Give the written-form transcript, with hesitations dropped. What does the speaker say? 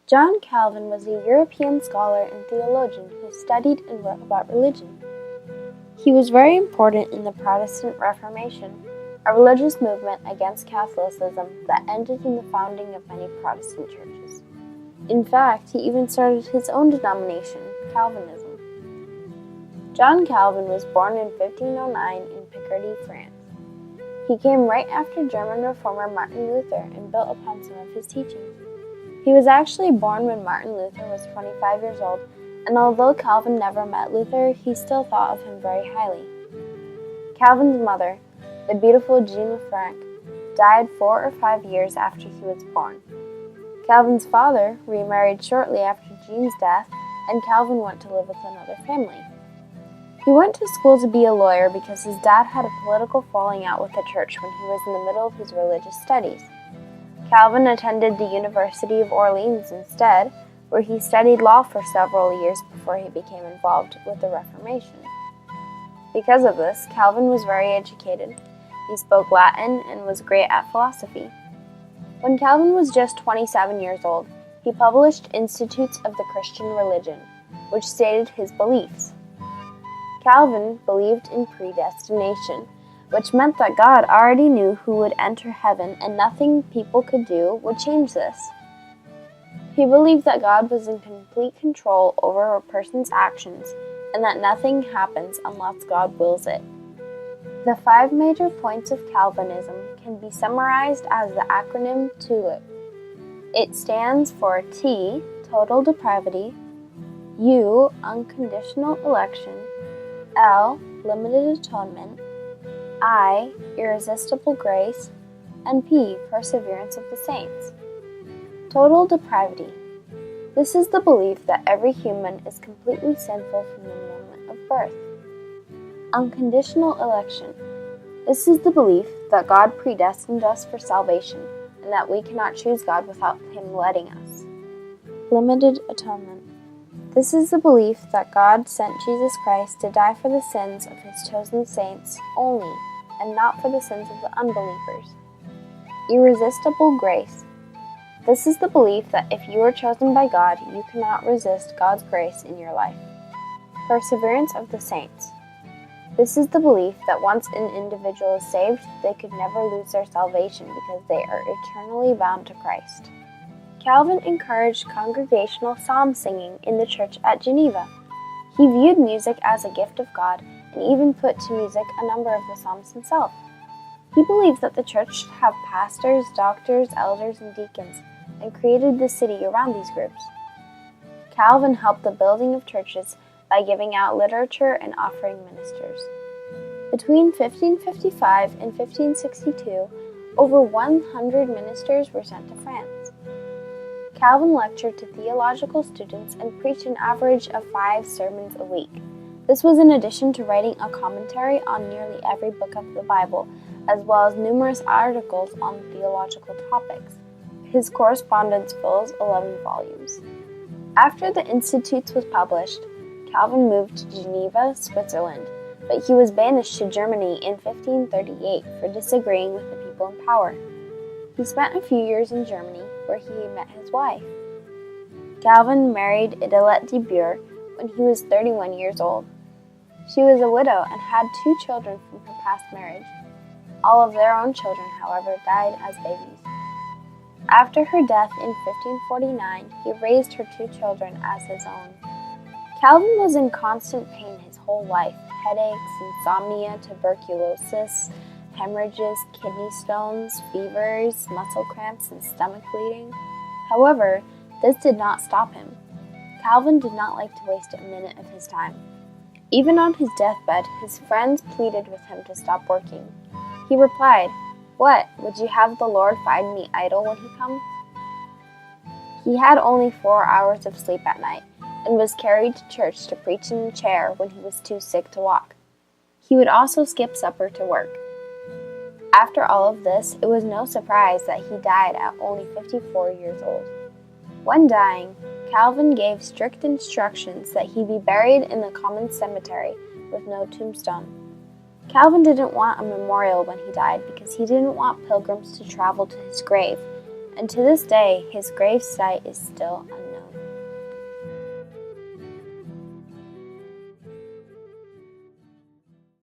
John Calvin was a European scholar and theologian who studied and wrote about religion. He was very important in the Protestant Reformation, a religious movement against Catholicism that ended in the founding of many Protestant churches. In fact, he even started his own denomination, Calvinism. John Calvin was born in 1509 in Picardy, France. He came right after German reformer Martin Luther and built upon some of his teachings. He was actually born when Martin Luther was 25 years old, and although Calvin never met Luther, he still thought of him very highly. Calvin's mother, the beautiful Jeanne Lefranc, died 4 or 5 years after he was born. Calvin's father remarried shortly after Jeanne's death, and Calvin went to live with another family. He went to school to be a lawyer because his dad had a political falling out with the church when he was in the middle of his religious studies. Calvin attended the University of Orleans instead, where he studied law for several years before he became involved with the Reformation. Because of this, Calvin was very educated. He spoke Latin and was great at philosophy. When Calvin was just 27 years old, he published Institutes of the Christian Religion, which stated his beliefs. Calvin believed in predestination, which meant that God already knew who would enter heaven and nothing people could do would change this. He believed that God was in complete control over a person's actions and that nothing happens unless God wills it. The 5 major points of Calvinism can be summarized as the acronym TULIP. It stands for T, total depravity, U, unconditional election, L, limited atonement, I, irresistible grace, and P, perseverance of the saints. Total depravity. This is the belief that every human is completely sinful from the moment of birth. Unconditional election. This is the belief that God predestined us for salvation and that we cannot choose God without Him letting us. Limited atonement. This is the belief that God sent Jesus Christ to die for the sins of His chosen saints only, and not for the sins of the unbelievers. Irresistible grace. This is the belief that if you are chosen by God, you cannot resist God's grace in your life. Perseverance of the saints. This is the belief that once an individual is saved, they could never lose their salvation because they are eternally bound to Christ. Calvin encouraged congregational psalm singing in the church at Geneva. He viewed music as a gift of God and even put to music a number of the psalms himself. He believed that the church should have pastors, doctors, elders, and deacons, and created the city around these groups. Calvin helped the building of churches by giving out literature and offering ministers. Between 1555 and 1562, over 100 ministers were sent to France. Calvin lectured to theological students and preached an average of 5 sermons a week. This was in addition to writing a commentary on nearly every book of the Bible, as well as numerous articles on theological topics. His correspondence fills 11 volumes. After the Institutes was published, Calvin moved to Geneva, Switzerland, but he was banished to Germany in 1538 for disagreeing with the people in power. He spent a few years in Germany, where he met his wife. Calvin married Idelette de Bure when he was 31 years old. She was a widow and had 2 children from her past marriage. All of their own children, however, died as babies. After her death in 1549, he raised her 2 children as his own. Calvin was in constant pain his whole life: headaches, insomnia, tuberculosis, hemorrhages, kidney stones, fevers, muscle cramps, and stomach bleeding. However, this did not stop him. Calvin did not like to waste a minute of his time. Even on his deathbed, his friends pleaded with him to stop working. He replied, "What, would you have the Lord find me idle when He comes?" He had only 4 hours of sleep at night, and was carried to church to preach in a chair when he was too sick to walk. He would also skip supper to work. After all of this, it was no surprise that he died at only 54 years old. When dying, Calvin gave strict instructions that he be buried in the common cemetery with no tombstone. Calvin didn't want a memorial when he died because he didn't want pilgrims to travel to his grave, and to this day his grave site is still unknown.